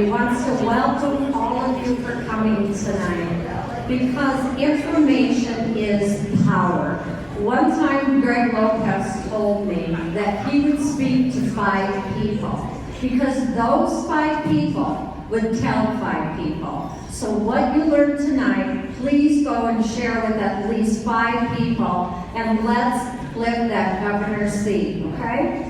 Citizenry wants to welcome all of you for coming tonight, because information is power. One time Greg Lopez told me that he would speak to 5 people, because those 5 people would tell 5 people. So what you learned tonight, please go and share with at least 5 people, and let's flip that governor's seat, okay?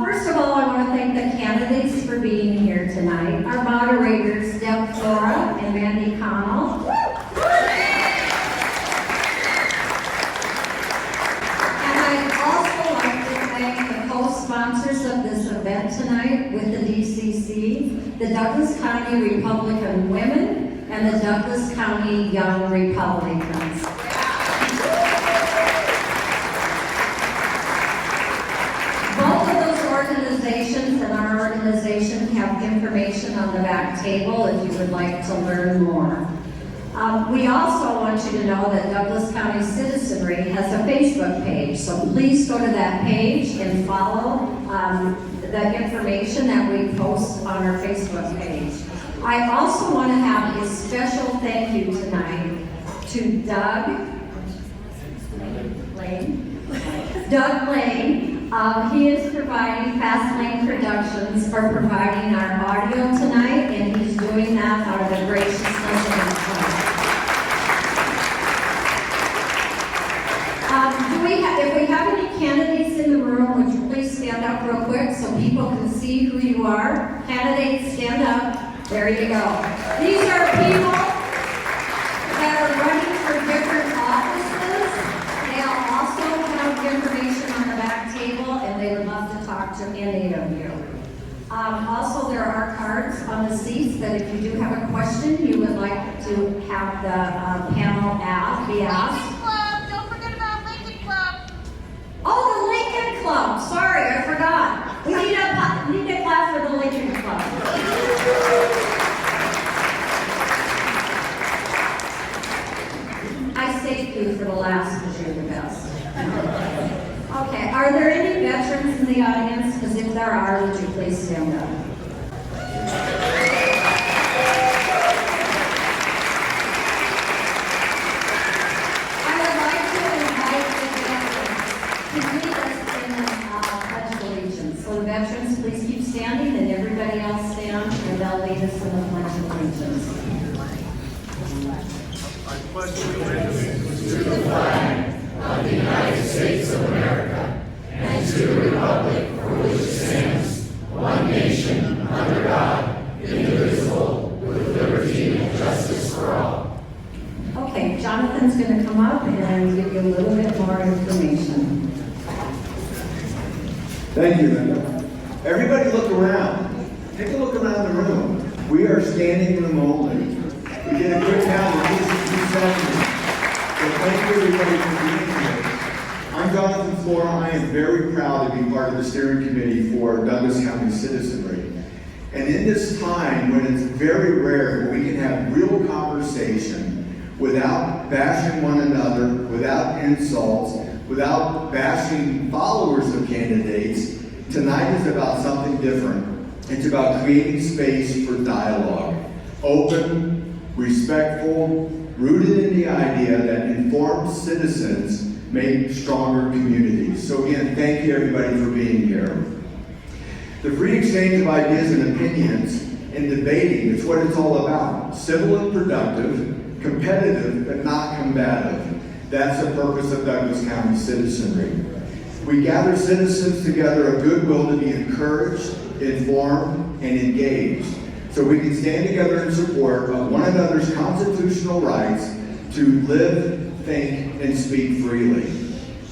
First of all, I want to thank the candidates for being here tonight. Our moderators, Deborah, Flora, and Mandy, Connell. And I'd also like to thank the co-sponsors of this event tonight with the DCC, the Douglas County Republican Women, and the Douglas County Young Republicans. Organizations and our organization have information on the back table if you would like to learn more. We also want you to know that Douglas County Citizenry has a Facebook page, so please go to that page and follow the information that we post on our Facebook page. I also want to have a special thank you tonight to Doug Lane. He is providing Fast Lane Productions, or providing our audio tonight, and he's doing that out of the graciousness of his heart. If we have any candidates in the room, would you please stand up real quick so people can see who you are? Candidates, stand up. There you go. These are people that are running for different offices. They'll also have information on the back table, and they would love to talk to any of you. Also, there are cards on the seats that if you do have a question you would like to have the panel be asked. Lincoln Club! Don't forget about Lincoln Club! Oh, the Lincoln Club! Sorry, I forgot. We need a clap for the Lincoln Club. I saved you for the last because you're the best. Okay, are there any veterans in the audience? Because if there are, would you please stand up? I would like to invite the veterans to lead us in the Pledge of Allegiance. So the veterans, please keep standing, and everybody else stand, and they'll lead us in the Pledge of Allegiance. I pledge allegiance to the flag of the United States of America and to the republic for which it stands, one nation, under God, indivisible, with liberty and justice for all. Okay, Jonathan's going to come up and give you a little bit more information. Thank you, Linda. Everybody look around. Take a look around the room. We are standing room only. We did a good count of these 2 seconds. So thank you everybody for being here. I'm Jonathan Flora. I am very proud to be part of the steering committee for Douglas County Citizenry. And in this time when it's very rare that we can have real conversation without bashing one another, without insults, without bashing followers of candidates, tonight is about something different. It's about creating space for dialogue. Open, respectful, rooted in the idea that informed citizens make stronger communities. So again, thank you everybody for being here. The free exchange of ideas and opinions and debating is what it's all about. Civil and productive, competitive but not combative. That's the purpose of Douglas County Citizenry. We gather citizens together of goodwill to be encouraged, informed, and engaged, so we can stand together in support of one another's constitutional rights to live, think, and speak freely.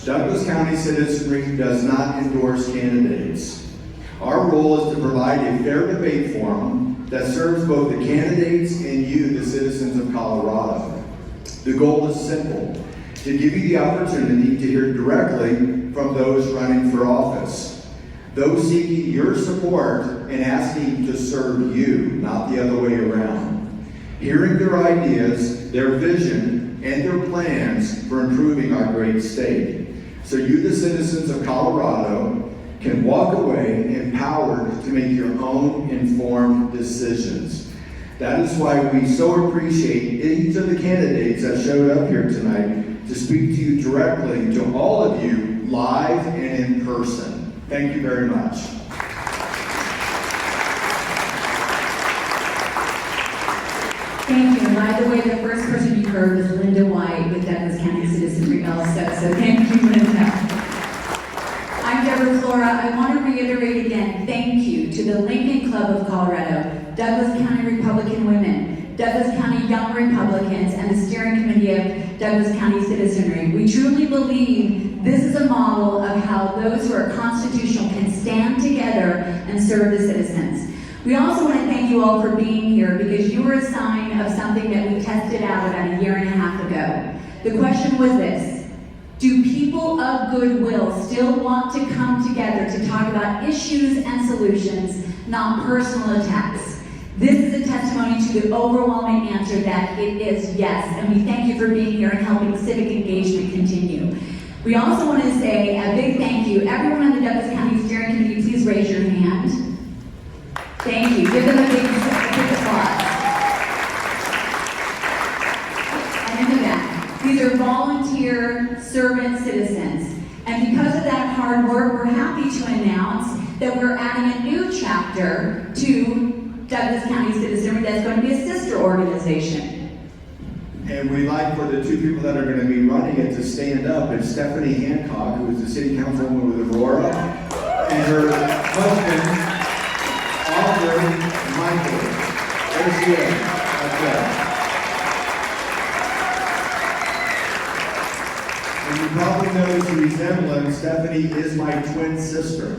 Douglas County Citizenry does not endorse candidates. Our role is to provide a fair debate forum that serves both the candidates and you, the citizens of Colorado. The goal is simple: to give you the opportunity to hear directly from those running for office, those seeking your support and asking to serve you, not the other way around. Hearing their ideas, their vision, and their plans for improving our great state. So you, the citizens of Colorado, can walk away empowered to make your own informed decisions. That is why we so appreciate each of the candidates that showed up here tonight to speak to you directly, to all of you, live and in person. Thank you very much. Thank you. And by the way, the first person you heard was Linda White with Douglas County Citizenry also. So thank you, Linda. I'm Deborah Flora. I want to reiterate again, thank you to the Lincoln Club of Colorado, Douglas County Republican Women, Douglas County Young Republicans, and the steering committee of Douglas County Citizenry. We truly believe this is a model of how those who are constitutional can stand together and serve the citizens. We also want to thank you all for being here because you were a sign of something that we tested out about a year and a half ago. The question was this: do people of goodwill still want to come together to talk about issues and solutions, not personal attacks? This is a testimony to the overwhelming answer that it is yes, and we thank you for being here and helping civic engagement continue. We also want to say a big thank you. Everyone on the Douglas County Steering Committee, please raise your hand. Thank you. Give them a big applause. And in the back, these are volunteer servant citizens. And because of that hard work, we're happy to announce that we're adding a new chapter to Douglas County Citizenry that's going to be a sister organization. And we'd like for the two people that are going to be running it to stand up. It's Stephanie Hancock, who is the city councilwoman with Aurora, and her husband, Author Michael. There's she is. That's right. And you probably noticed the resemblance. Stephanie is my twin sister.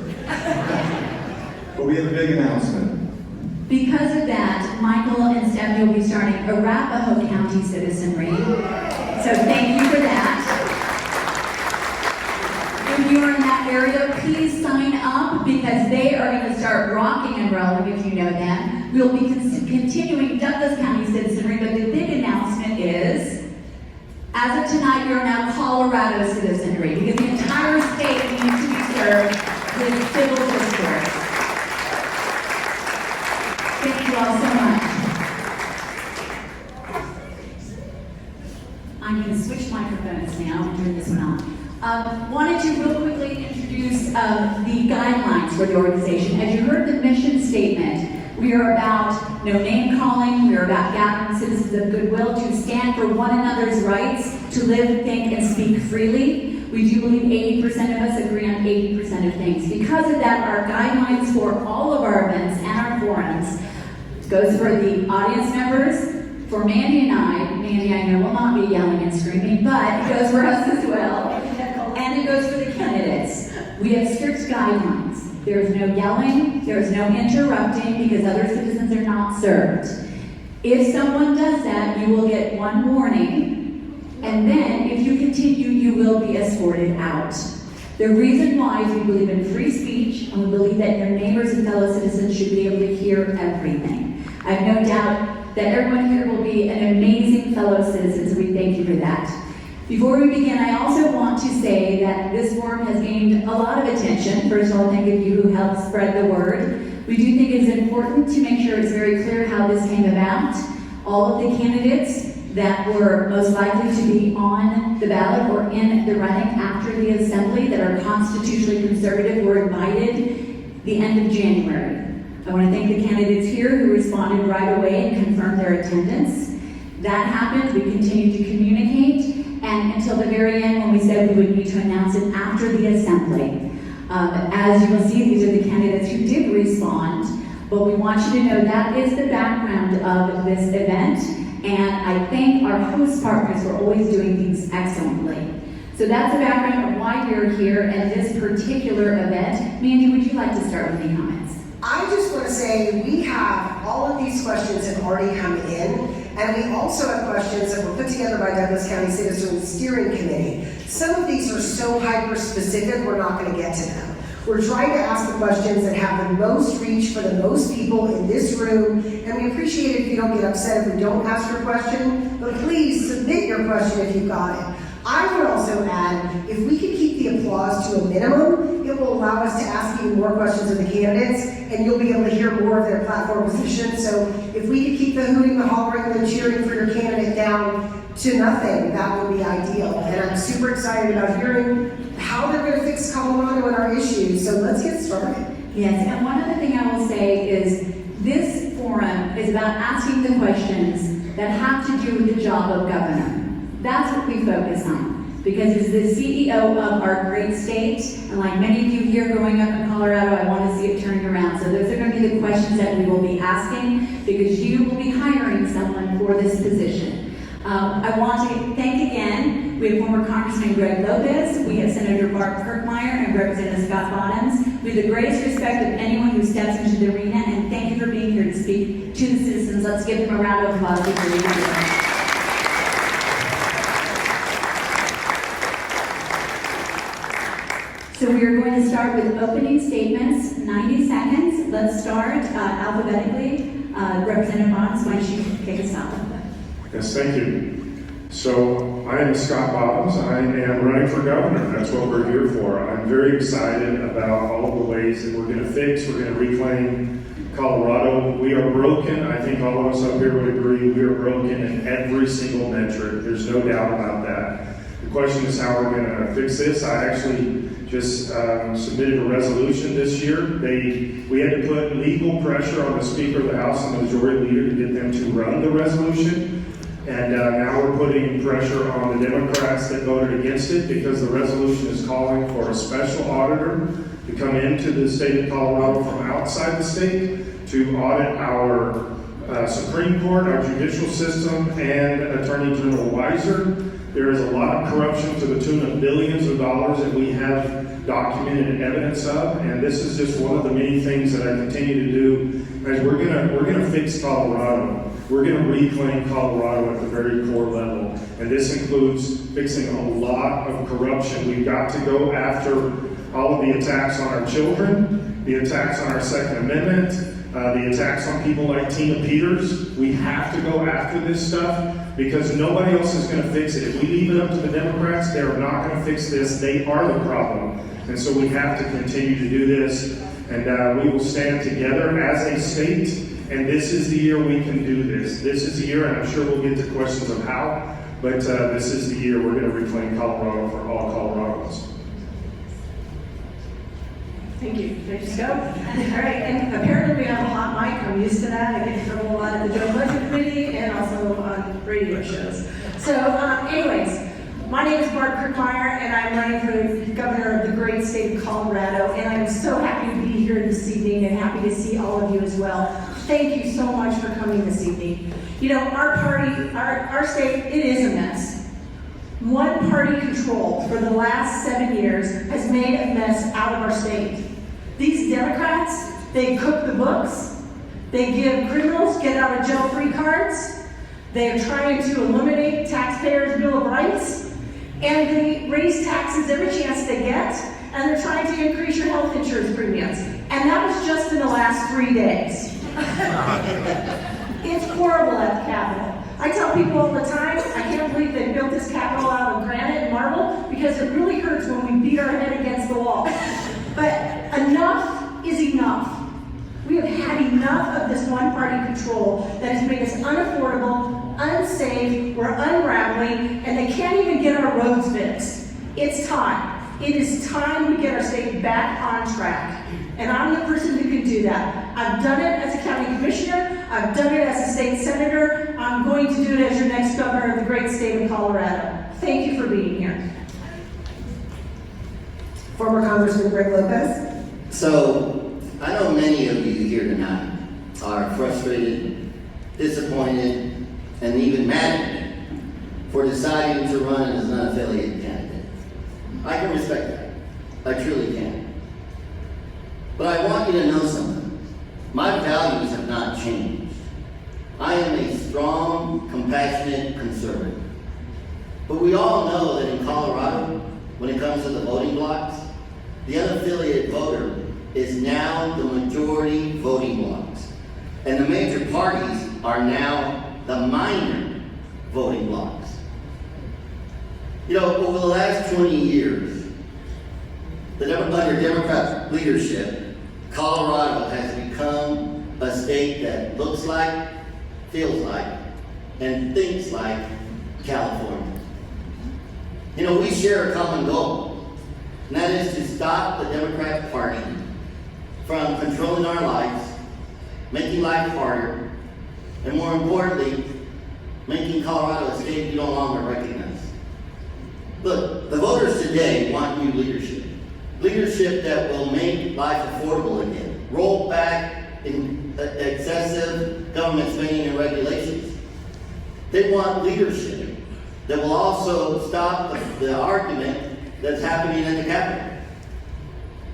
But we have a big announcement. Because of that, Michael and Stephanie will be starting Arapahoe County Citizenry. So thank you for that. If you are in that area, please sign up because they are going to start rocking and rolling, if you know them. We'll be continuing Douglas County Citizenry, but the big announcement is, as of tonight, we are now Colorado Citizenry because the entire state needs to be served with civil discourse. Thank you all so much. I'm going to switch microphones now and turn this one on. Wanted to real quickly introduce the guidelines for the organization. As you heard the mission statement, we are about no name calling, we are about gathering citizens of goodwill to stand for one another's rights to live, think, and speak freely. We do believe 80% of us agree on 80% of things. Because of that, our guidelines for all of our events and our forums goes for the audience members, for Mandy and I. Mandy, I know, will not be yelling and screaming, but it goes for us as well. And it goes for the candidates. We have strict guidelines. There is no yelling, there is no interrupting because other citizens are not served. If someone does that, you will get one warning, and then if you continue, you will be escorted out. The reason why is we believe in free speech, and we believe that your neighbors and fellow citizens should be able to hear everything. I have no doubt that everyone here will be an amazing fellow citizen, so we thank you for that. Before we begin, I also want to say that this forum has gained a lot of attention. First of all, thank you who helped spread the word. We do think it's important to make sure it's very clear how this came about. All of the candidates that were most likely to be on the ballot or in the running after the assembly that are constitutionally conservative were invited the end of January. I want to thank the candidates here who responded right away and confirmed their attendance. That happened, we continued to communicate, and until the very end when we said we would need to announce it after the assembly. As you will see, these are the candidates who did respond, but we want you to know that is the background of this event, and I thank our host partners for always doing things excellently. So that's the background of why we're here at this particular event. Mandy, would you like to start with any comments? I just want to say we have all of these questions have already come in, and we also have questions that were put together by Douglas County Citizenry Steering Committee. Some of these are so hyper-specific, we're not going to get to them. We're trying to ask the questions that have the most reach for the most people in this room, and we appreciate it if you don't get upset if we don't ask your question, but please submit your question if you've got it. I would also add, if we could keep the applause to a minimum, it will allow us to ask even more questions of the candidates, and you'll be able to hear more of their platform positions. So if we could keep the hooting, the hollering, the cheering for your candidate down to nothing, that would be ideal. And I'm super excited about hearing how they're going to fix Colorado and our issues. So let's get started. Yes, and one other thing I will say is this forum is about asking the questions that have to do with the job of governor. That's what we focus on. Because as the CEO of our great state, and like many of you here growing up in Colorado, I want to see it turned around. So those are going to be the questions that we will be asking, because you will be hiring someone for this position. I want to thank again, we have former Congressman Greg Lopez, we have Senator Barb Kirkmeyer, and Representative Scott Bottoms. We have the greatest respect of anyone who steps into the arena, and thank you for being here to speak to the citizens. Let's give them a round of applause for being here. So we are going to start with opening statements, 90 seconds. Let's start alphabetically. Representative Bottoms, why don't you kick us off? Yes, thank you. So, my name is Scott Bottoms. I am running for governor. That's what we're here for. I'm very excited about all of the ways that we're going to fix, we're going to reclaim Colorado. We are broken. I think all of us up here would agree we are broken in every single metric. There's no doubt about that. The question is how we're going to fix this. I actually just submitted a resolution this year. We had to put legal pressure on the Speaker of the House and the Majority Leader to get them to run the resolution. And now we're putting pressure on the Democrats that voted against it, because the resolution is calling for a special auditor to come into the state of Colorado from outside the state to audit our Supreme Court, our judicial system, and Attorney General Weiser. There is a lot of corruption to the tune of billions of dollars that we have documented evidence of, and this is just one of the many things that I continue to do. As we're gonna fix Colorado. We're going to reclaim Colorado at the very core level, and this includes fixing a lot of corruption. We've got to go after all of the attacks on our children, the attacks on our Second Amendment, the attacks on people like Tina Peters. We have to go after this stuff, because nobody else is going to fix it. If we leave it up to the Democrats, they are not going to fix this. They are the problem. And so we have to continue to do this, and we will stand together as a state. And this is the year we can do this. This is the year, and I'm sure we'll get to questions of how, but this is the year we're going to reclaim Colorado for all Coloradans. Thank you. Ready to go? All right, and apparently we have a hot mic. I'm used to that. I get in trouble a lot at the Joint Budget Committee and also on radio shows. So anyways, my name is Barb Kirkmeyer, and I'm running for governor of the great state of Colorado, and I'm so happy to be here this evening and happy to see all of you as well. Thank you so much for coming this evening. You know, our party, our state, it is a mess. One party control for the last 7 years has made a mess out of our state. These Democrats, they cook the books, they give criminals get out of jail free cards, they're trying to eliminate taxpayers' Bill of Rights, and they raise taxes every chance they get, and they're trying to increase your health insurance premiums. And that was just in the last 3 days. It's horrible at the Capitol. I tell people all the time, I can't believe they built this Capitol out of granite and marble, because it really hurts when we beat our head against the wall. But enough is enough. We have had enough of this one-party control that has made us unaffordable, unsafe, we're unraveling, and they can't even get our roads fixed. It's time. It is time we get our state back on track. And I'm the person who can do that. I've done it as a county commissioner. I've done it as a state senator. I'm going to do it as your next governor of the great state of Colorado. Thank you for being here. Former Congressman Greg Lopez. So, I know many of you here tonight are frustrated, disappointed, and even mad at me for deciding to run as an unaffiliated candidate. I can respect that. I truly can. But I want you to know something. My values have not changed. I am a strong, compassionate conservative. But we all know that in Colorado, when it comes to the voting blocks, the unaffiliated voter is now the majority voting blocks. And the major parties are now the minor voting blocks. You know, over the last 20 years, under Democrat leadership, Colorado has become a state that looks like, feels like, and thinks like California. You know, we share a common goal, and that is to stop the Democratic Party from controlling our lives, making life harder, and more importantly, making Colorado a state we no longer recognize. Look, the voters today want new leadership. Leadership that will make life affordable again, roll back in excessive government spending and regulations. They want leadership that will also stop the argument that's happening in the Capitol.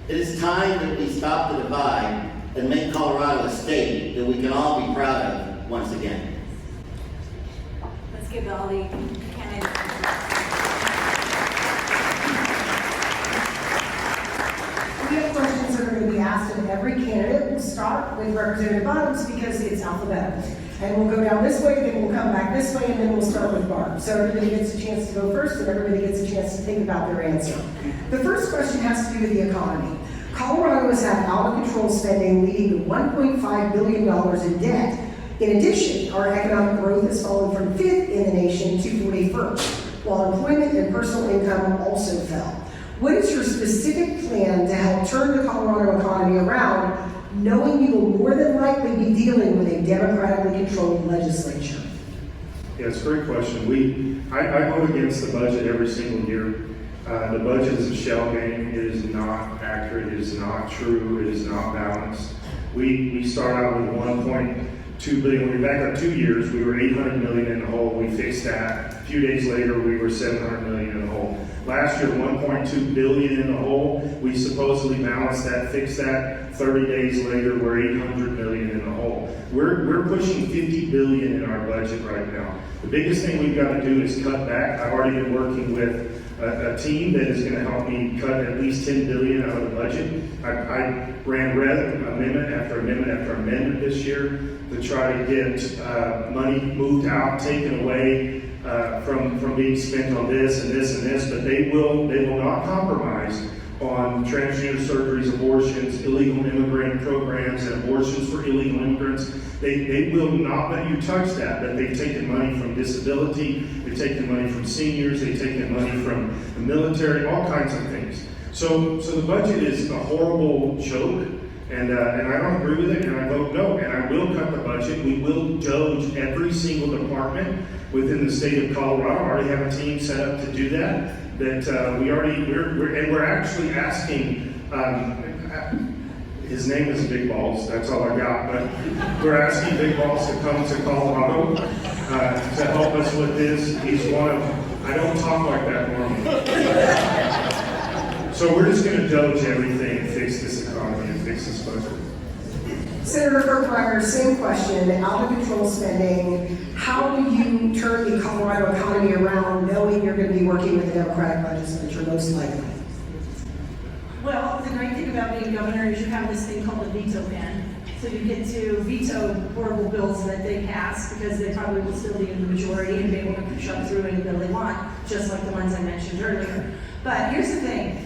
It is time that we stop the divide and make Colorado a state that we can all be proud of once again. Let's give all the candidates. We have questions that are going to be asked of every candidate. We'll start with Representative Bottoms because it's alphabetical. And we'll go down this way, then we'll come back this way, and then we'll start with Barb. So everybody gets a chance to go first, and everybody gets a chance to think about their answer. The first question has to do with the economy. Colorado has had out-of-control spending leading to $1.5 billion in debt. In addition, our economic growth has fallen from 5th in the nation to 41st, while employment and personal income also fell. What is your specific plan to help turn the Colorado economy around, knowing you will more than likely be dealing with a democratically controlled legislature? Yeah, it's a great question. I vote against the budget every single year. The budget is a shell game. It is not accurate. It is not true. It is not balanced. We start out with 1.2 billion. When we back up 2 years, we were 800 million in the hole. We fixed that. A few days later, we were 700 million in the hole. Last year, 1.2 billion in the hole. We supposedly balanced that, fixed that. 30 days later, we're 800 million in the hole. We're pushing 50 billion in our budget right now. The biggest thing we've got to do is cut back. I've already been working with a team that is going to help me cut at least 10 billion out of the budget. I ran amendment after amendment after amendment this year to try to get money moved out, taken away from being spent on this and this and this, but they will not compromise on transgender surgeries, abortions, illegal immigrant programs, and abortions for illegal immigrants. They will not let you touch that, but they've taken money from disability, they've taken money from seniors, they've taken money from the military, all kinds of things. So the budget is a horrible joke, and I don't agree with it, and I vote no, and I will cut the budget. We will doge every single department within the state of Colorado. I already have a team set up to do that. We're actually asking, his name is Big Balls, that's all I got, but we're asking Big Balls to come to Colorado to help us with this. He's one of, I don't talk like that normally. So we're just going to doge everything and fix this economy and fix this budget. Senator Kirkmeyer, same question, out-of-control spending. How do you turn the Colorado economy around knowing you're going to be working with the Democratic legislature most likely? Well, the great thing about being governor is you have this thing called a veto pen. So you get to veto horrible bills that they pass because they probably will still be in the majority and be able to shove through any bill they want, just like the ones I mentioned earlier. But here's the thing.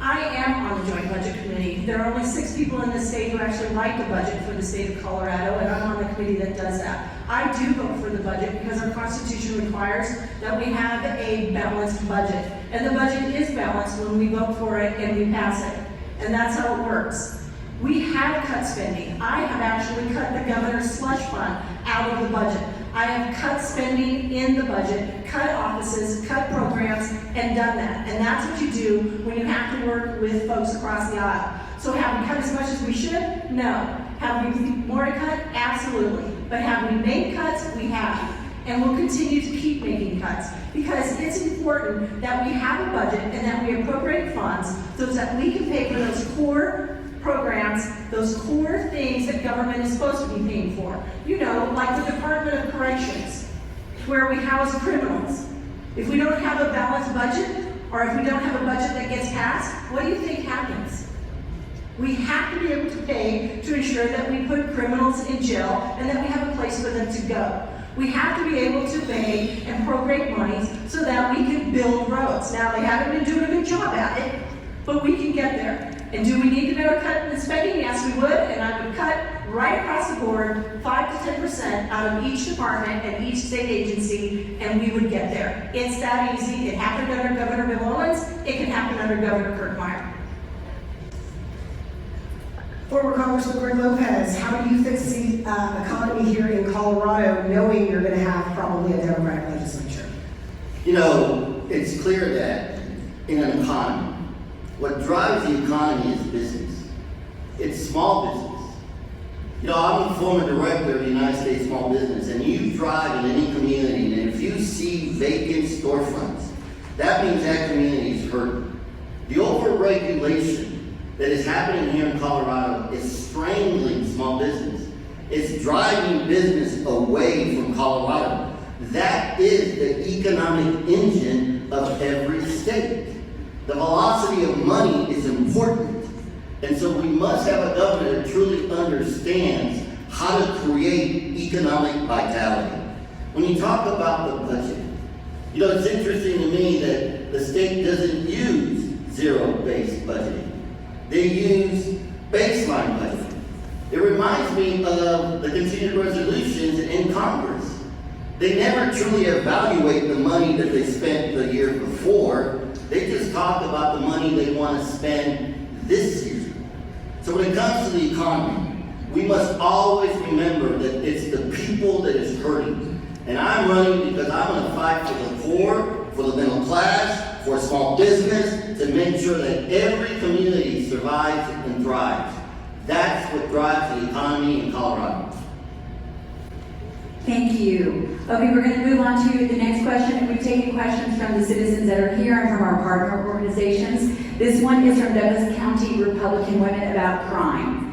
I am on the Joint Budget Committee. There are only 6 people in the state who actually write the budget for the state of Colorado, and I'm on the committee that does that. I do vote for the budget because our Constitution requires that we have a balanced budget. And the budget is balanced when we vote for it and we pass it. And that's how it works. We have cut spending. I have actually cut the governor's slush fund out of the budget. I have cut spending in the budget, cut offices, cut programs, and done that. And that's what you do when you have to work with folks across the aisle. So have we cut as much as we should? No. Have we more to cut? Absolutely. But have we made cuts? We have. And we'll continue to keep making cuts because it's important that we have a budget and that we appropriate funds so that we can pay for those core programs, those core things that government is supposed to be paying for. You know, like the Department of Corrections, where we house criminals. If we don't have a balanced budget, or if we don't have a budget that gets passed, what do you think happens? We have to be able to pay to ensure that we put criminals in jail and that we have a place for them to go. We have to be able to pay and appropriate monies so that we can build roads. Now, they haven't been doing a good job at it, but we can get there. And do we need to better cut in spending? Yes, we would, and I would cut right across the board 5 to 10% out of each department and each state agency, and we would get there. It's that easy. It happened under Governor Bill Owens. It can happen under Governor Kirkmeyer. Former Congressman Greg Lopez, how do you fix the economy here in Colorado, knowing you're going to have probably a Democratic legislature? You know, it's clear that in an economy, what drives the economy is business. It's small business. You know, I'm a former director of the United States Small Business, and you drive in any community, and if you see vacant storefronts, that means that community is hurting. The overregulation that is happening here in Colorado is strangling small business. It's driving business away from Colorado. That is the economic engine of every state. The velocity of money is important. And so we must have a governor that truly understands how to create economic vitality. When you talk about the budget, you know, it's interesting to me that the state doesn't use zero-based budgeting. They use baseline budgeting. It reminds me of the continued resolutions in Congress. They never truly evaluate the money that they spent the year before. They just talk about the money they want to spend this year. So when it comes to the economy, we must always remember that it's the people that is hurting. And I'm running because I'm going to fight for the poor, for the middle class, for small business, to make sure that every community survives and thrives. That's what drives the economy in Colorado. Thank you. Okay, we're going to move on to the next question. We've taken questions from the citizens that are here and from our partner organizations. This one is from Douglas County Republican Women about crime.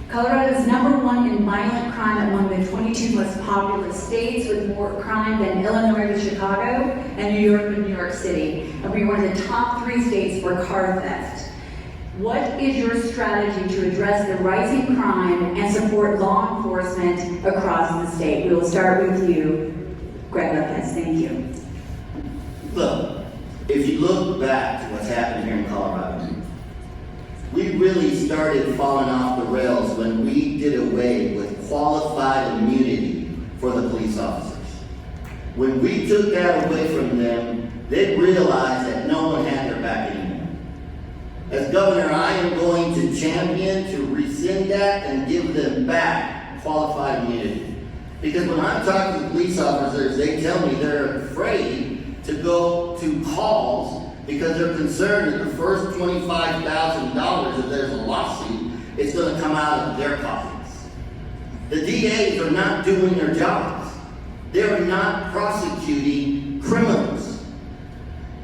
Colorado is #1 in violent crime among the 22 most populous states, with more crime than Illinois with Chicago and New York with New York City. And we're one of the top 3 states for car theft. What is your strategy to address the rising crime and support law enforcement across the state? We will start with you, Greg Lopez. Thank you. Look, if you look back to what's happened here in Colorado, we really started falling off the rails when we did away with qualified immunity for the police officers. When we took that away from them, they realized that no one had their back anymore. As governor, I am going to champion to rescind that and give them back qualified immunity. Because when I'm talking to police officers, they tell me they're afraid to go to calls because they're concerned that the first $25,000, if there's a lawsuit, it's going to come out of their pockets. The DAs are not doing their jobs. They are not prosecuting criminals.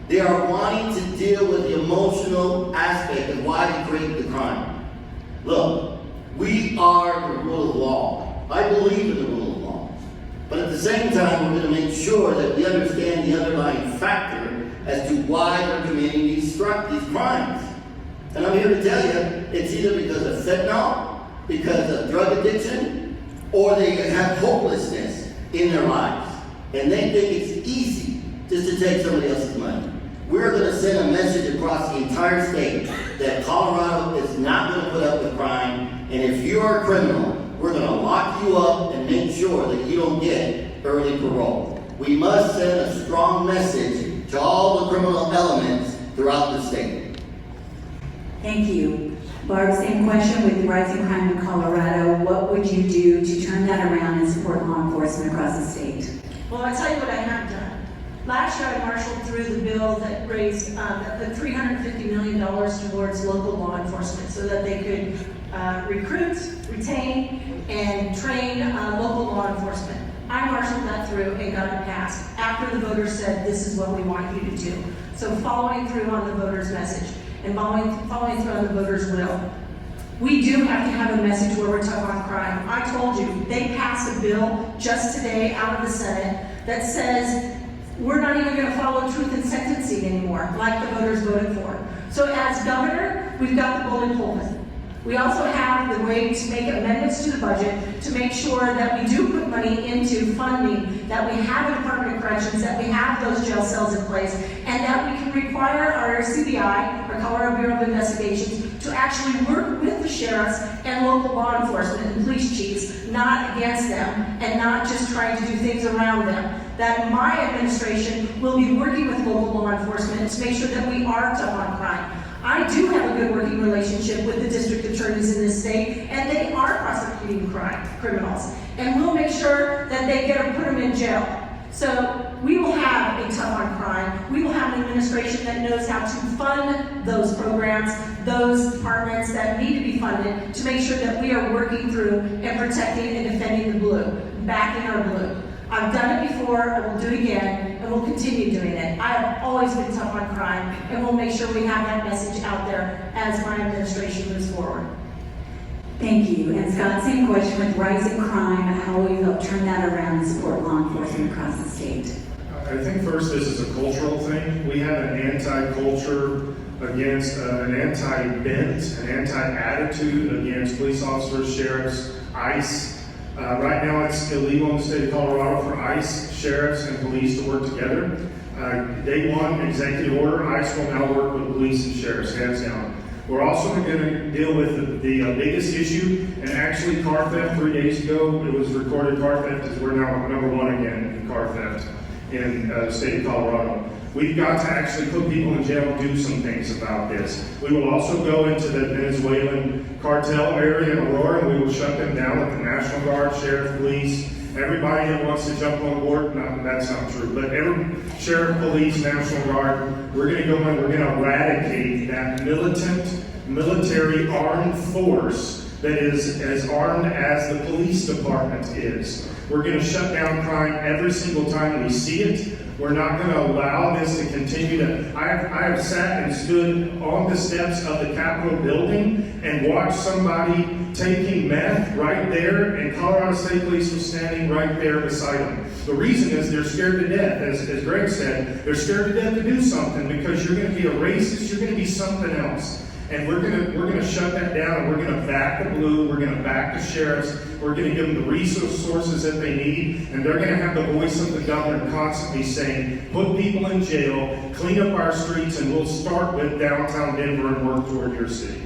They are wanting to deal with the emotional aspect of why they create the crime. Look, we are the rule of law. I believe in the rule of law. But at the same time, we're going to make sure that we understand the underlying factor as to why they're committing these crimes. And I'm here to tell you, it's either because of fentanyl, because of drug addiction, or they have hopelessness in their lives. And they think it's easy just to take somebody else's money. We're going to send a message across the entire state that Colorado is not going to put up with crime, and if you're a criminal, we're going to lock you up and make sure that you don't get early parole. We must send a strong message to all the criminal elements throughout the state. Thank you. Barb, same question with rising crime in Colorado. What would you do to turn that around and support law enforcement across the state? Well, I'll tell you what I have done. Last year, I marshaled through the bill that raised the $350 million towards local law enforcement so that they could recruit, retain, and train local law enforcement. I marshaled that through and got it passed after the voters said, this is what we want you to do. So following through on the voters' message and following through on the voters' will. We do have to have a message where we're tough on crime. I told you, they passed a bill just today out of the Senate that says we're not even going to follow truth in sentencing anymore, like the voters voted for. So as governor, we've got the bullet Pullman. We also have the way to make amendments to the budget to make sure that we do put money into funding that we have a Department of Corrections, that we have those jail cells in place, and that we can require our CBI, our Colorado Bureau of Investigations, to actually work with the sheriffs and local law enforcement and police chiefs, not against them, and not just trying to do things around them. That my administration will be working with local law enforcement to make sure that we are tough on crime. I do have a good working relationship with the district attorneys in this state, and they are prosecuting criminals. And we'll make sure that they put them in jail. So we will have a tough on crime. We will have an administration that knows how to fund those programs, those departments that need to be funded to make sure that we are working through and protecting and defending the blue, backing our blue. I've done it before, I will do it again, and we'll continue doing it. I have always been tough on crime, and we'll make sure we have that message out there as my administration moves forward. Thank you. And Scott, same question with rising crime, how will you help turn that around and support law enforcement across the state? I think first this is a cultural thing. We have an anti-culture against an anti-bent, an anti-attitude against police officers, sheriffs, ICE. Right now it's illegal in the state of Colorado for ICE, sheriffs, and police to work together. Day one, executive order, ICE will now work with police and sheriffs, hands down. We're also going to deal with the biggest issue, and actually car theft 3 days ago, it was recorded car theft is we're now #1 again in car theft in the state of Colorado. We've got to actually put people in jail and do some things about this. We will also go into the Venezuelan cartel area in Aurora, and we will shut them down with the National Guard, sheriff, police, everybody that wants to jump on board. No, that's not true, but every sheriff, police, National Guard, we're going to go in, we're going to eradicate that militant, military armed force that is as armed as the police department is. We're going to shut down crime every single time we see it. We're not going to allow this to continue to... I have sat and stood on the steps of the Capitol building and watched somebody taking meth right there, and Colorado State Police was standing right there beside them. The reason is they're scared to death. As Greg said, they're scared to death to do something because you're going to be a racist, you're going to be something else. And we're gonna shut that down, and we're gonna back the blue, we're gonna back the sheriffs, we're gonna give them the resources that they need, and they're gonna have the voice of the governor constantly saying, put people in jail, clean up our streets, and we'll start with downtown Denver and work toward your city.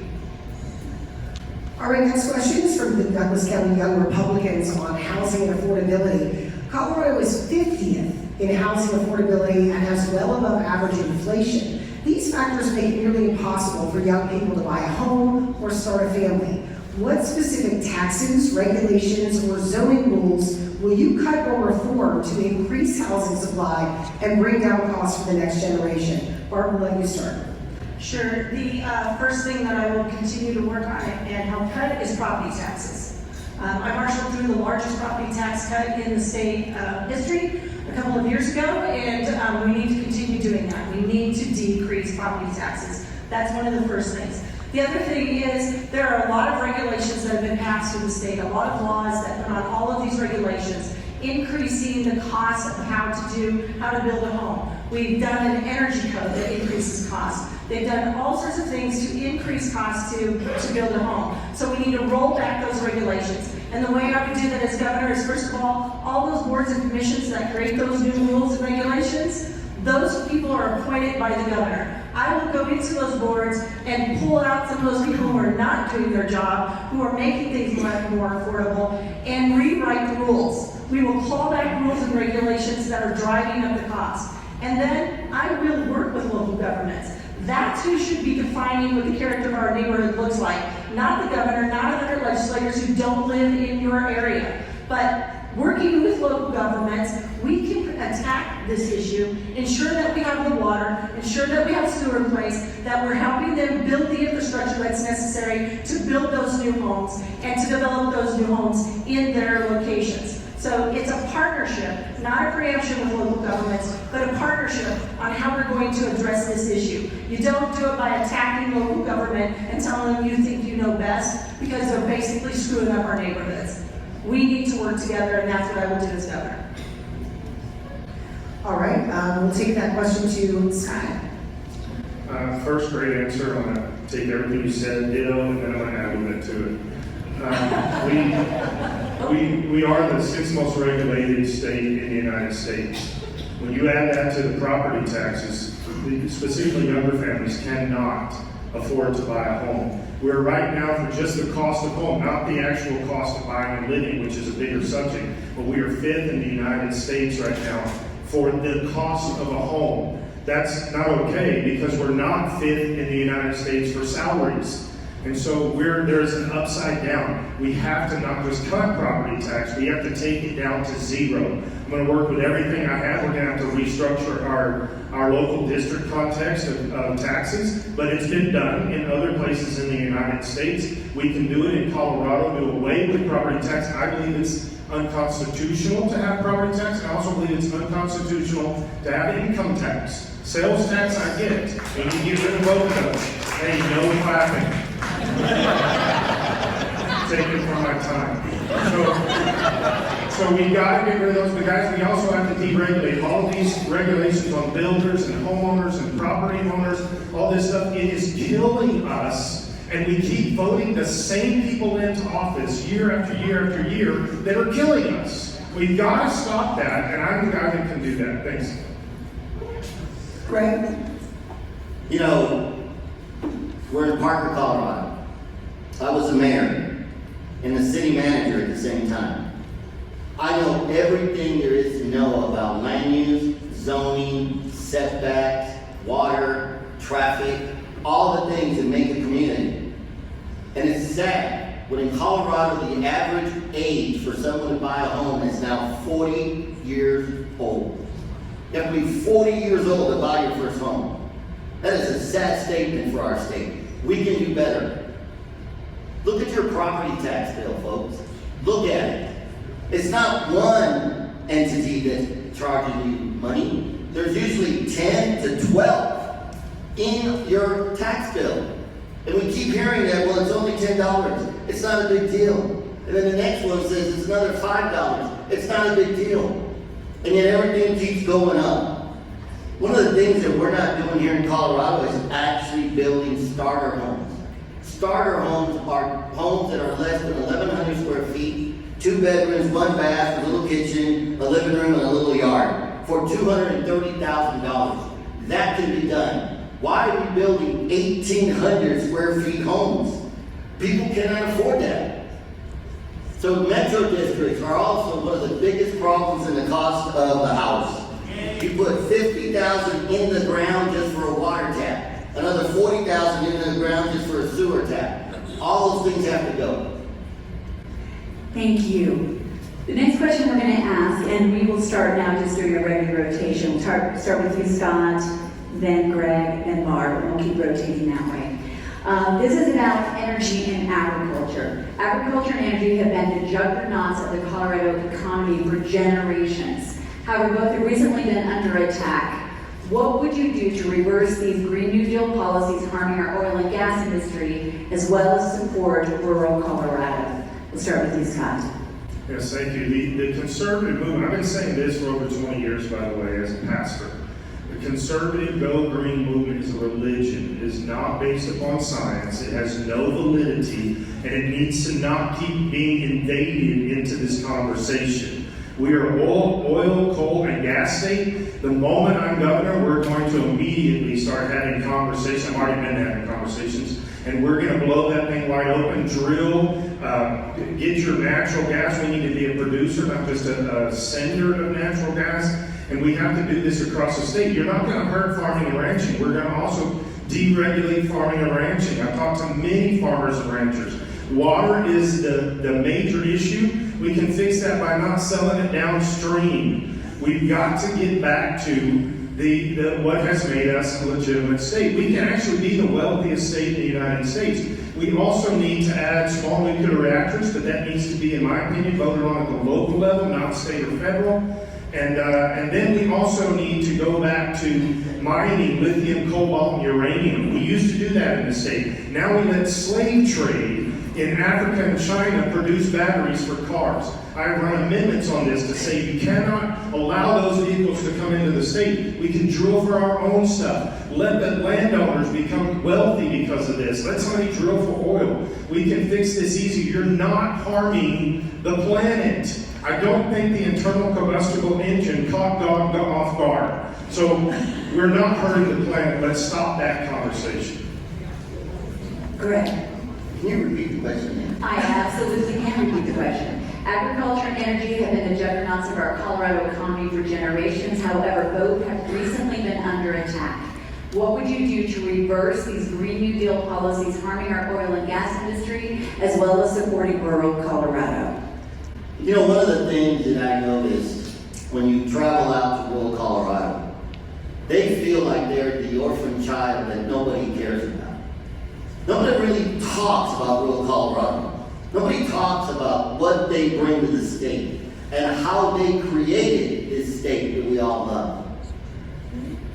All right, next question is from the Douglas County Young Republicans on housing and affordability. Colorado is 50th in housing affordability and has well above average inflation. These factors make it nearly impossible for young people to buy a home or start a family. What specific taxes, regulations, or zoning rules will you cut or reform to increase housing supply and bring down costs for the next generation? Barb, will let you start. Sure. The first thing that I will continue to work on and help cut is property taxes. I marshaled through the largest property tax cut in the state history a couple of years ago, and we need to continue doing that. We need to decrease property taxes. That's one of the first things. The other thing is there are a lot of regulations that have been passed through the state, a lot of laws that put on all of these regulations, increasing the cost of how to build a home. We've done an energy code that increases cost. They've done all sorts of things to increase costs to build a home. So we need to roll back those regulations. And the way I would do that as governor is, first of all those boards and commissions that create those new rules and regulations, those people are appointed by the governor. I will go into those boards and pull out some of those people who are not doing their job, who are making things much more affordable, and rewrite the rules. We will call back rules and regulations that are driving up the cost. And then I will work with local governments. That's who should be defining what the character of our neighborhood looks like. Not the governor, not other legislators who don't live in your area. But working with local governments, we can attack this issue, ensure that we have the water, ensure that we have sewer in place, that we're helping them build the infrastructure that's necessary to build those new homes and to develop those new homes in their locations. So it's a partnership, not a preemption with local governments, but a partnership on how we're going to address this issue. You don't do it by attacking local government and telling them you think you know best, because they're basically screwing up our neighborhoods. We need to work together, and that's what I will do as governor. All right, we'll take that question to Scott. First, great answer. I'm going to take everything you said, ditto, and then I'm going to add a bit to it. We are the sixth most regulated state in the United States. When you add that to the property taxes, specifically younger families cannot afford to buy a home. We're right now, for just the cost of home, not the actual cost of buying and living, which is a bigger subject, but we are fifth in the United States right now for the cost of a home. That's not okay, because we're not fifth in the United States for salaries. And so there's an upside down. We have to not just cut property tax, we have to take it down to zero. I'm going to work with everything I have. We're going to have to restructure our local district context of taxes, but it's been done in other places in the United States. We can do it in Colorado, do away with property tax. I believe it's unconstitutional to have property tax. I also believe it's unconstitutional to have income tax. Sales tax, I get. We need to get rid of both of those. Hey, no clapping. Taking from my time. So we got to get rid of those, but guys, we also have to deregulate all of these regulations on builders and homeowners and property owners, all this stuff. It is killing us, and we keep voting the same people into office year after year after year that are killing us. We've got to stop that, and I'm the guy that can do that. Thanks. Greg? You know, we're in Parker, Colorado. I was the mayor and the city manager at the same time. I know everything there is to know about land use, zoning, setbacks, water, traffic, all the things that make a community. And it's sad, but in Colorado, the average age for someone to buy a home is now 40 years old. You have to be 40 years old to buy your first home. That is a sad statement for our state. We can do better. Look at your property tax bill, folks. Look at it. It's not one entity that's charging you money. There's usually 10 to 12 in your tax bill. And we keep hearing that, well, it's only $10. It's not a big deal. And then the next one says it's another $5. It's not a big deal. And yet everything keeps going up. One of the things that we're not doing here in Colorado is actually building starter homes. Starter homes are homes that are less than 1,100 square feet, 2 bedrooms, 1 bath, a little kitchen, a living room, and a little yard for $230,000. That can be done. Why are we building 1,800 square feet homes? People cannot afford that. So metro districts are also one of the biggest problems in the cost of the house. You put $50,000 in the ground just for a water tap. Another $40,000 in the ground just for a sewer tap. All those things have to go. Thank you. The next question we're going to ask, and we will start now just doing a regular rotation. We'll start with you, Scott, then Greg, then Barb, and we'll keep rotating that way. This is about energy and agriculture. Agriculture and energy have been the juggernauts of the Colorado economy for generations. However, both have recently been under attack. What would you do to reverse these Green New Deal policies harming our oil and gas industry, as well as support rural Colorado? We'll start with you, Scott. Yes, thank you. The conservative movement, I've been saying this for over 20 years, by the way, as a pastor. The conservative Go Green movement is a religion. It is not based upon science. It has no validity, and it needs to not keep being invaded into this conversation. We are oil, coal, and gas state. The moment I'm governor, we're going to immediately start having conversations. I've already been having conversations. And we're going to blow that thing wide open, drill, get your natural gas. We need to be a producer, not just a sender of natural gas. And we have to do this across the state. You're not going to hurt farming and ranching. We're going to also deregulate farming and ranching. I've talked to many farmers and ranchers. Water is the major issue. We can fix that by not selling it downstream. We've got to get back to what has made us a legitimate state. We can actually be the wealthiest state in the United States. We also need to add small nuclear reactors, but that needs to be, in my opinion, voted on at the local level, not state or federal. And then we also need to go back to mining lithium, cobalt, and uranium. We used to do that in the state. Now we let slave trade in Africa and China produce batteries for cars. I run amendments on this to say you cannot allow those vehicles to come into the state. We can drill for our own stuff. Let the landowners become wealthy because of this. Let somebody drill for oil. We can fix this easy. You're not harming the planet. I don't think the internal combustible engine caught God off guard. So we're not hurting the planet. Let's stop that conversation. Greg. Can you repeat the question? I absolutely can repeat the question. Agriculture and energy have been the juggernauts of our Colorado economy for generations. However, both have recently been under attack. What would you do to reverse these Green New Deal policies harming our oil and gas industry, as well as supporting rural Colorado? You know, one of the things that I noticed when you travel out to rural Colorado, they feel like they're the orphan child that nobody cares about. Nobody really talks about rural Colorado. Nobody talks about what they bring to the state and how they created this state that we all love.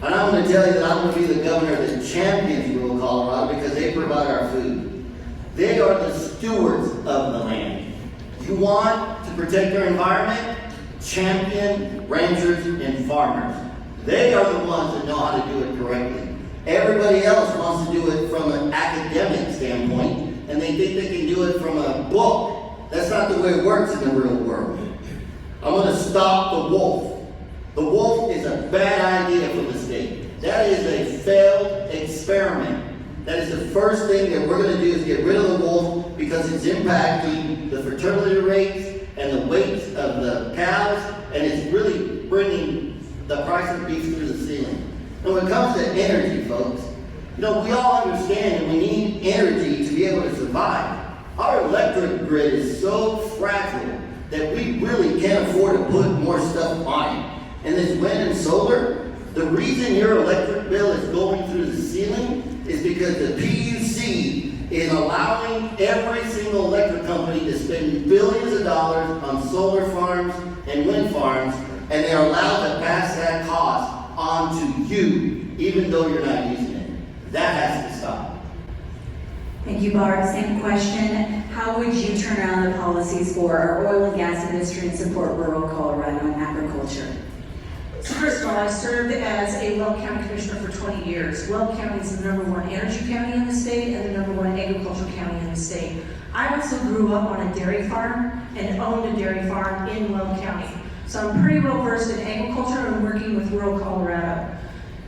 And I'm going to tell you that I'm going to be the governor that champions rural Colorado because they provide our food. They are the stewards of the land. You want to protect our environment? Champion ranchers and farmers. They are the ones that know how to do it correctly. Everybody else wants to do it from an academic standpoint, and they think they can do it from a book. That's not the way it works in the real world. I'm going to stop the wolf. The wolf is a bad idea for the state. That is a failed experiment. That is the first thing that we're going to do is get rid of the wolf because it's impacting the fertility rates and the weights of the cows, and it's really bringing the price of beef through the ceiling. And when it comes to energy, folks, you know, we all understand that we need energy to be able to survive. Our electric grid is so fragile that we really can't afford to put more stuff on it. And this wind and solar, the reason your electric bill is going through the ceiling is because the PUC is allowing every single electric company to spend billions of dollars on solar farms and wind farms, and they're allowed to pass that cost on to you, even though you're not using it. That has to stop. Thank you, Barb. Same question. How would you turn around the policies for our oil and gas industry and support rural Colorado and agriculture? So first of all, I served as a Weld County Commissioner for 20 years. Weld County is the #1 energy county in the state and the #1 agricultural county in the state. I also grew up on a dairy farm and owned a dairy farm in Weld County. So I'm pretty well versed in agriculture and working with rural Colorado.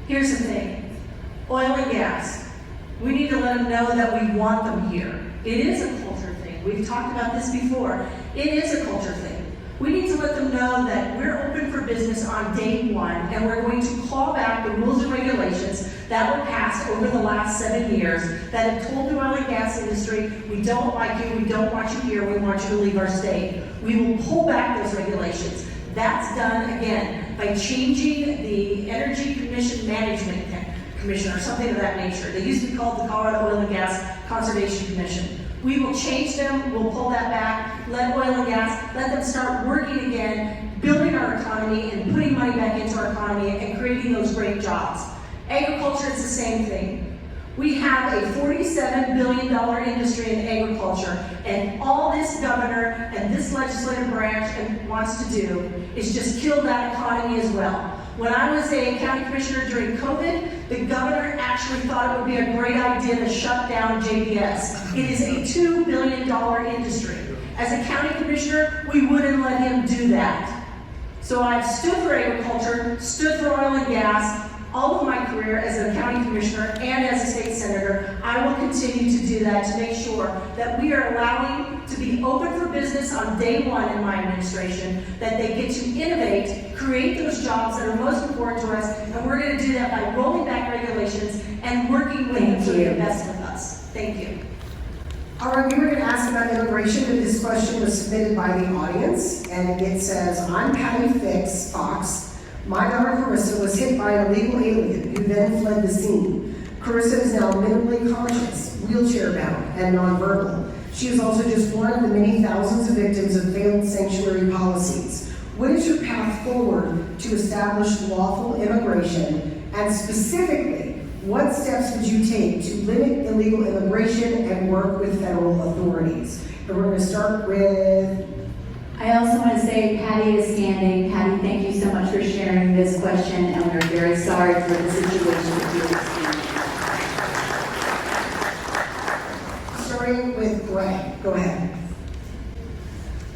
Here's the thing, oil and gas. We need to let them know that we want them here. It is a culture thing. We've talked about this before. It is a culture thing. We need to let them know that we're open for business on day one, and we're going to claw back the rules and regulations that were passed over the last 7 years that have told the oil and gas industry, we don't like you, we don't want you here, we want you to leave our state. We will pull back those regulations. That's done, again, by changing the Energy Commission Management Commission or something of that nature. They used to be called the Colorado Oil and Gas Conservation Commission. We will change them, we'll pull that back, let oil and gas, let them start working again, building our economy and putting money back into our economy and creating those great jobs. Agriculture is the same thing. We have a $47 billion industry in agriculture, and all this governor and this legislative branch wants to do is just kill that economy as well. When I was a county commissioner during COVID, the governor actually thought it would be a great idea to shut down JBS. It is a $2 billion industry. As a county commissioner, we wouldn't let him do that. So I've stood for agriculture, stood for oil and gas, all of my career as a county commissioner and as a state senator. I will continue to do that to make sure that we are allowing to be open for business on day one in my administration, that they get to innovate, create those jobs that are most important to us, and we're going to do that by rolling back regulations and working with them to invest with us. Thank you. All right, we were going to ask about immigration, but this question was submitted by the audience, and it says, I'm Patty Fox. My daughter Carissa was hit by an illegal alien who then fled the scene. Carissa is now minimally conscious, wheelchair-bound, and nonverbal. She is also just one of the many thousands of victims of failed sanctuary policies. What is your path forward to establish lawful immigration? And specifically, What steps would you take to limit illegal immigration and work with federal authorities? And we're going to start with... I also want to say Patty is standing. Patty, thank you so much for sharing this question, and we're very sorry for the situation that you're experiencing. Starting with Greg. Go ahead.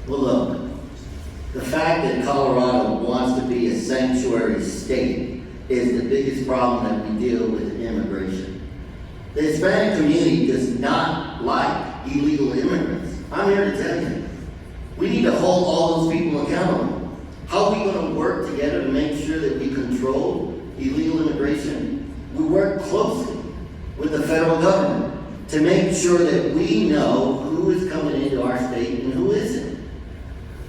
Well, look, the fact that Colorado wants to be a sanctuary state is the biggest problem that we deal with in immigration. The Hispanic community does not like illegal immigrants. I'm here to tell you. We need to hold all those people accountable. How are we going to work together to make sure that we control illegal immigration? We work closely with the federal government to make sure that we know who is coming into our state and who isn't.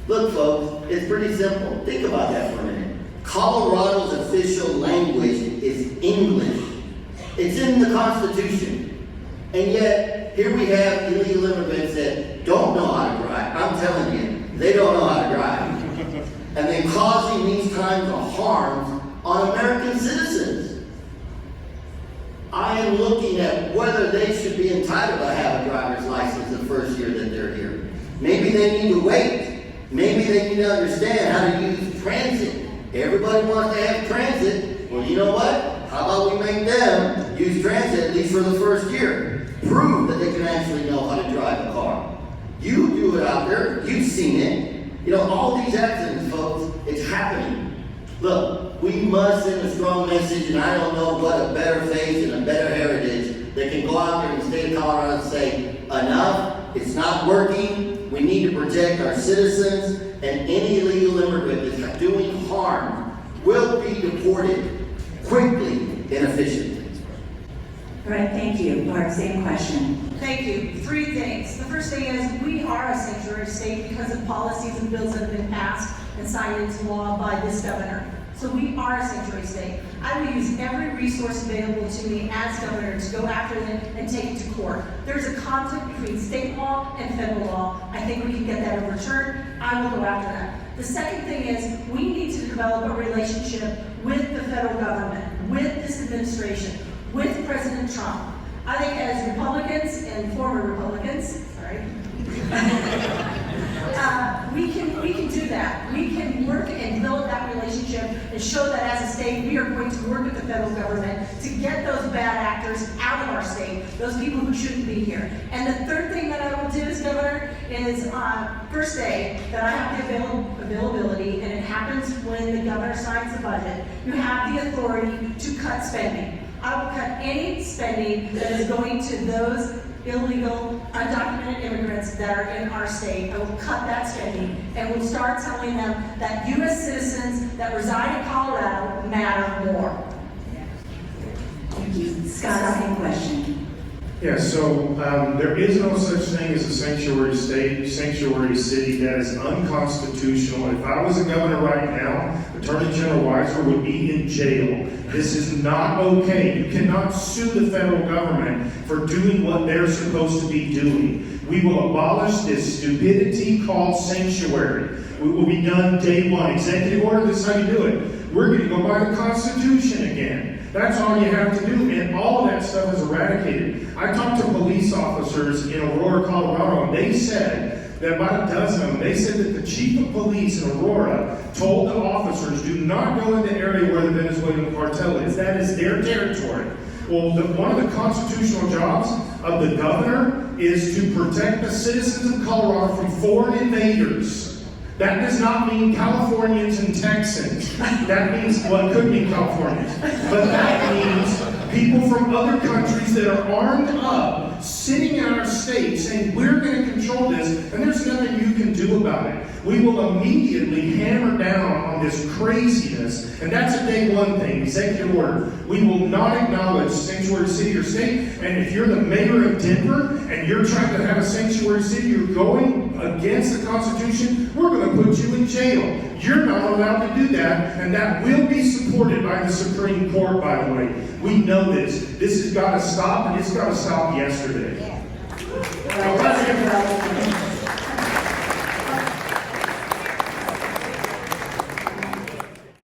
Look, folks, it's pretty simple. Think about that for a minute. Colorado's official language is English. It's in the Constitution. And yet, here we have illegal immigrants that don't know how to drive. I'm telling you, they don't know how to drive. And they're causing these kinds of harms on American citizens. I am looking at whether they should be entitled to have a driver's license the first year that they're here. Maybe they need to wait. Maybe they need to understand how to use transit. Everybody wants to have transit. Well, you know what? How about we make them use transit at least for the first year? Prove that they can actually know how to drive a car. You do it out there. You've seen it. You know, all these accidents, folks, it's happening. Look, we must send a strong message, and I don't know what a better face and a better heritage that can go out there in the state of Colorado and say, enough, it's not working, we need to protect our citizens, and any illegal immigrant that's doing harm will be deported quickly and efficiently. All right, thank you. Barb, same question. Thank you. 3 things. The first thing is we are a sanctuary state because of policies and bills that have been passed and signed into law by this governor. So we are a sanctuary state. I will use every resource available to me as governor to go after them and take it to court. There's a conflict between state law and federal law. I think we can get that overturned. I will go after that. The second thing is we need to develop a relationship with the federal government, with this administration, with President Trump. I think as Republicans and former Republicans, we can do that. We can work and build that relationship and show that as a state we are going to work with the federal government to get those bad actors out of our state, those people who shouldn't be here. And the third thing that I will do as governor is first day that I have the availability, and it happens when the governor signs the budget, you have the authority to cut spending. I will cut any spending that is going to those illegal, undocumented immigrants that are in our state. I will cut that spending, and we'll start telling them that U.S. citizens that reside in Colorado matter more. Thank you. Scott, same question. Yeah, so there is no such thing as a sanctuary state, sanctuary city that is unconstitutional. If I was a governor right now, Attorney General Weiser would be in jail. This is not okay. You cannot sue the federal government for doing what they're supposed to be doing. We will abolish this stupidity called sanctuary. It will be done day one. Executive order, this is how you do it. We're going to go by the Constitution again. That's all you have to do, and all of that stuff is eradicated. I talked to police officers in Aurora, Colorado, and they said that about a dozen of them, they said that the chief of police in Aurora told the officers, do not go in the area where the Venezuelan cartel is. That is their territory. Well, one of the constitutional jobs of the governor is to protect the citizens of Colorado from foreign invaders. That does not mean Californians and Texans. That means, well, it could mean Californians. But that means people from other countries that are armed up, sitting in our state, saying, we're going to control this, and there's nothing you can do about it. We will immediately hammer down on this craziness, and that's a day one thing, executive order. We will not acknowledge sanctuary city or state, and if you're the mayor of Denver, and you're trying to have a sanctuary city, you're going against the Constitution, we're going to put you in jail. You're not allowed to do that, and that will be supported by the Supreme Court, by the way. We know this. This has got to stop, and it's got to stop yesterday. All right,